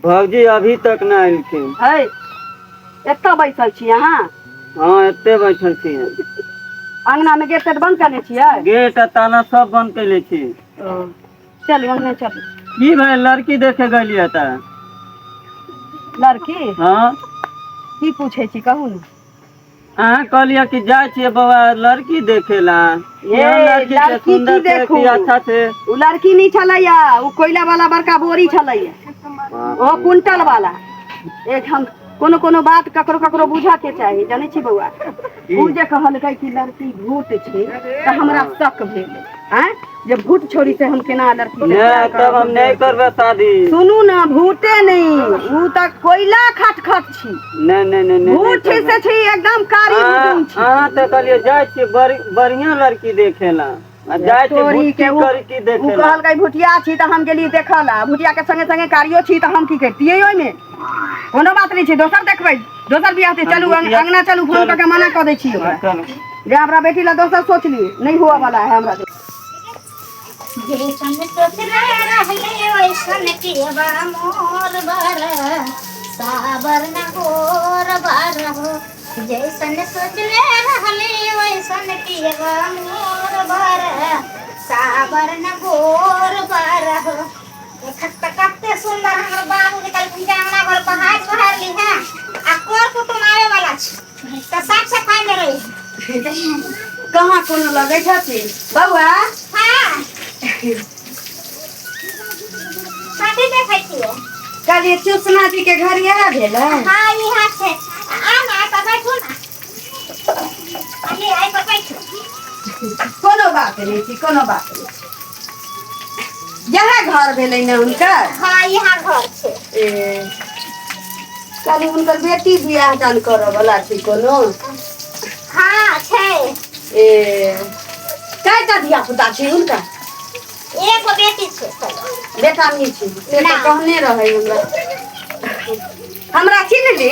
भौजी अभी तक ना एलखिन। है एतऽ बैठल छी अहाँ? हाँ एते बैठल छी। अंगना में गेट तेट बंद करने छियै? गेट आ ताला सब बंद कैले छी। चलू अंगने चलू। की भाई लड़की देखे गलिए त? लड़की? हाँ की पूछे छी कहू न। अहाँ कहलिए कि जाए छियै बाबा लड़की देखे ला। ये लड़की के लड़की की सुंदर थे देखू कि अच्छा थे? उ लड़की नहीं छलैया, उ कोयला वाला बड़का बोरी छलैया, ओ कुंटल वाला। एक हम कोनो कोनो बात ककरो ककरो बुझा के चाही, जाने छी बउआ। उ जे कहलकै कि लड़की भूत छै त हमरा शक भेल। हैं जे भूत छोड़ी से हम केना लड़की से प्यार नहीं तब हम नहीं करबे शादी। सुनू न, भूते नहीं, उ त कोयला खटखट छी। नहीं नहीं नहीं भूत छी से छी एकदम कारी बुजुर्ग छी। अहाँ तो कहलिए जाए छी बढ़िया लड़की देखे ला। जाए छी भूत की लड़की देखे ला। कहलकै भूतिया छी त हम गेली देखऽ ला, भूतिया के संगे संगे कारियो छी त हम की करतियै ओइ में? कोनो बात नहीं छै, दोसर देखबै, दोसर बियाह से चलू अंगना चलू, फोन करके मना कऽ दै छी ओकरा जे हमरा बेटी ला दोसर सोच ली, नहीं हुआ वाला है हमरा। जैसन सोचले रहले वैसन केबा मोर बर साबर न गोर बार हो। जैसन सोचले रहले वैसन केबा मोर बर साबर न गोर बार हो। देखत कते सुंदर हमर बाबू निकल अंगना घर पहाड़ पहाड़ ली है आ कोर कुटुम आवे वाला छ त साफ सफाई में रही। कहाँ कोनो लगे छथि बउआ? हां शादी देखै छियै। कहलिए चुसना जी के घर यह भेल है? हाँ यहाँ छै। आ ना त बैठू ना। अली आई पर बैठू। कोनो बात नहीं छी, कोनो बात नहीं। यह घर भेलै न हुनकर? हाँ यहाँ घर छै। ए काली हुनकर बेटी बियाह दान करऽ वाला छी कोनो? हाँ छै। ए कयटा धिया पुता छै हुनका? एगो बेटी छै। बेटा नहीं छी, से ना। तो कहने रहे हमरा चिन्हली?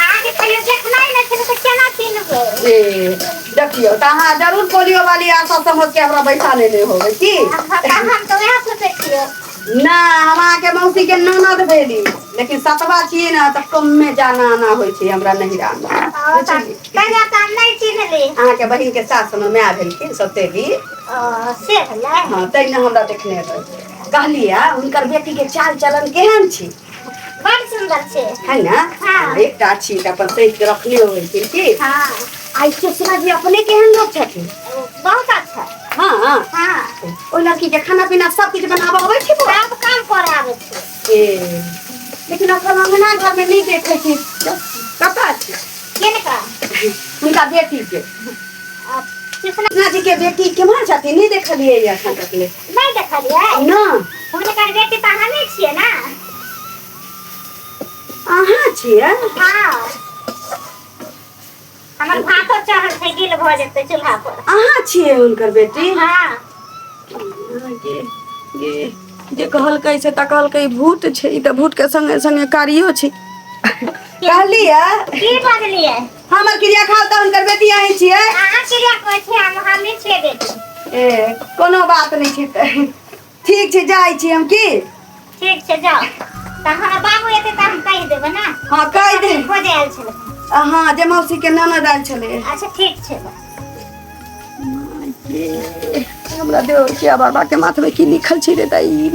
आगे कहियो देखनाइ नहीं छै त केना चिन्हबै? ए देखियो त अहाँ जरूर पोलियो वाली आशा समझ के हमरा बैठा लेने होबै की? हम तो वहाँ सोचे छियै। ना हम अहाँके मौसी के ननद भेली, लेकिन सतवा छियै न त कम में जाना आना होइ छै हमरा नहिरा में। कहिया त हम नहीं चिन्हली। अहाँके बहिन के सास में माय भेलखिन सतेली। से भेलै। हाँ तै न हमरा देखने रहे। कहलिया हुनकर बेटी के चाल चलन केहन छी? बड़ सुंदर छै। है ना? हाँ। एकटा छी त अपन सही के रखले होइ छै की? हाँ आई सुषमा जी अपने केहन लोग छथिन? बहुत अच्छा। हाँ हाँ ओ लड़की के खाना पीना सब कुछ बनाबऽ आबै छै? सब काम कर आबै छै। ए लेकिन अपन अंगना घर में नहीं देखे छी। कतऽ छै? किनका? हुनका बेटी के। कृष्णा जी के बेटी केम्हर छथिन? नहीं देखलियै एखन तक ले। नहीं देखलियै? ना। हुनकर बेटी त अहाँ नहीं छियै ना? अहाँ छियै? हाँ हमर भातो चढ़ल छै, गिल भ जेतै चूल्हा पर। अहाँ छियै हुनकर बेटी? हाँ जे कहलकै से त कहलकै भूत छै, ई त भूत के संगे संगे कारियो छै। कहलियै की बजलियै? हमर क्रिया खाल त हुनकर बेटी अहीं छियै? अहाँ क्रिया कहै छी, हम नहीं छियै बेटी। ए कोनो बात नहीं छै त ठीक छै, जाइ छी हम की? ठीक छै जाओ। त हमर बाबू एतै त हम कहि देबै ना? हाँ कहि दे। खोजे आयल छलै। हाँ जे मौसी के ननद आयल छलै। अच्छा ठीक छै। हमरा देव के बाबा के माथ में की लिखल छै रे दाई?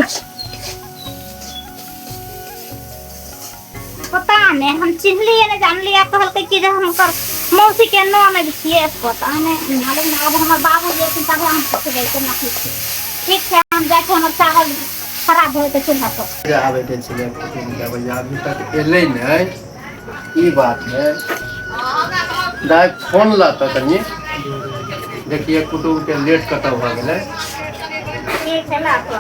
पता नहीं हम चिन्हलिए नहीं जानलिए, कहलकै कि जे हमकर मौसी के ननद छियै, पता नहीं मालूम ना। अब हमर बाबू जे छै तब हम सोचबै केना की छै। ठीक छै हम जाय के हमर चावल खराब होय त चूल्हा पर आबे के छलै अभी तक एलै नहीं। ई बात है दाई फोन लाता तनी देखिए कुटुम के लेट कतौ भ गेलै। ठीक है ला तो।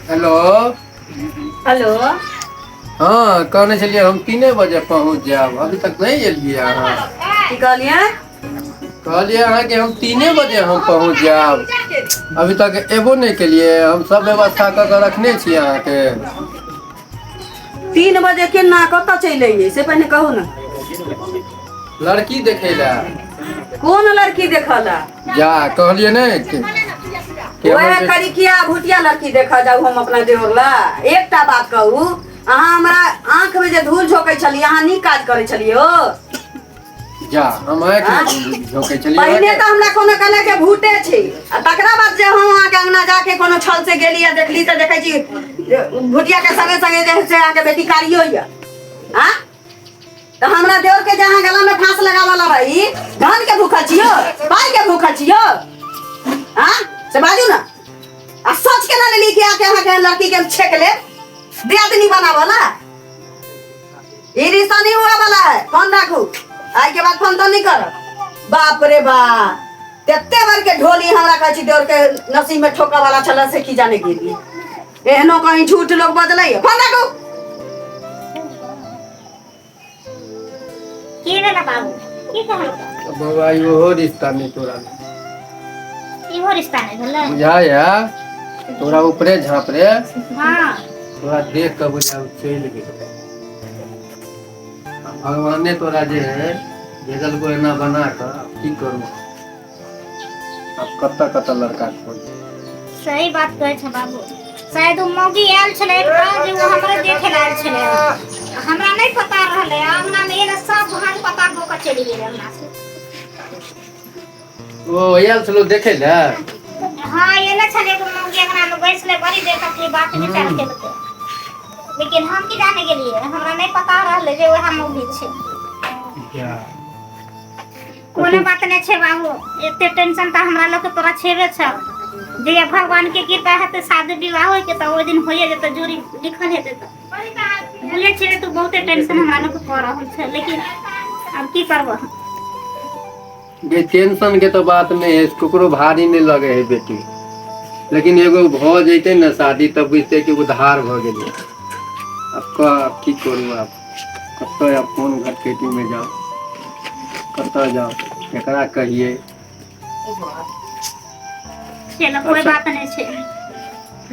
हेलो हेलो हाँ कहने चलिए हम 3 बजे पहुँच जाब, अभी तक नहीं एलिए अहाँ। की कहलियै? कहलिए अहाँ के हम 3 बजे हम पहुँच जाब, अभी तक एबो नहीं केलिए। हम सब व्यवस्था कर के रखने छी अहाँ के। 3 बजे केना कतऽ चलि अइयै से पहिने कहू ना। लड़की देखेला कौन लड़की देखला जा कहलिए नहीं ओए करिकिया भुटिया लड़की देखा जाऊ हम अपना देवरला एकटा बात कहू अहाँ हमरा आंख में जे धूल झोंकै छली अहाँ नी काज करै छलियो जा हम झोंकै छलिए पहिने तो हमरा कोनो कहले के भूते छै आ तकरा बाद जे हम अहाँ के अंगना जाके कोनो छल से गेली आ देखली त देखै छी भुटिया के संगे संगे जे से अहाँ के बेटी कारियो या हां तो हमरा देवर के जहां गला में फांस लगावला भाई धान के भूखा छियो पाई के भूखा छियो हां से बाजू ना आ सोच के ना ले ली कि आके अहाँ के लड़की के छेक ले दियादनी बनावला ये रिश्ता नहीं हुआ वाला है फोन रखू आज के बाद फोन तो नहीं कर बाप रे बाप तेते बार के ढोली हमरा कहै छी देवर के नसीब में ठोका वाला छला से की जाने गिरी एहनो कहीं झूठ लोग बजलै फोन रखू की रे ना बाबू की कहलो बाबा यो रिश्ता में तोरा इहो रिश्ता नहीं भेलै बुझाया तोरा ऊपरे झाँप रे हां तोरा देख के बुझा चल गेल भगवान ने तोरा जे है भेजल को एना बना कर की करू अब कत्ता लड़का खोज सही बात कहै छ बाबू शायद उ मौगी आयल छले जे वो हमरा देखे लायल छले हमरा नहीं पता रहले हमरा में एला सब हाल पता हो के चली गेल हमरा से ओ आयल चलो देखे ले हां एला छले को मौगी हमरा में बैसले बड़ी देर तक की बात विचार केलके लेकिन हम की जाने के लिए हमरा नहीं पता रहले जे वह मौगी छे क्या कोनो बात नहीं छे बाबू एते टेंशन त हमरा लोग के तोरा छेबे छ जे भगवान के कृपा हेते शादी विवाह होय के त ओइ दिन होइए जे त जोड़ी लिखल हेते त बुझे छे तू बहुते टेंशन हमरा लोग के कर रहल छे लेकिन अब की करबो ये टेंशन के तो बात नहीं है ककरो भारी नहीं लगे है बेटी लेकिन एगो भ जैते ना शादी तब बुझते कि उधार भ गेलै अब की करू आप कत्तो आप फोन घर खेती में जाओ कत्तो जाओ एकरा कहिए चलो कोई बात नहीं छे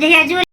जहिया जो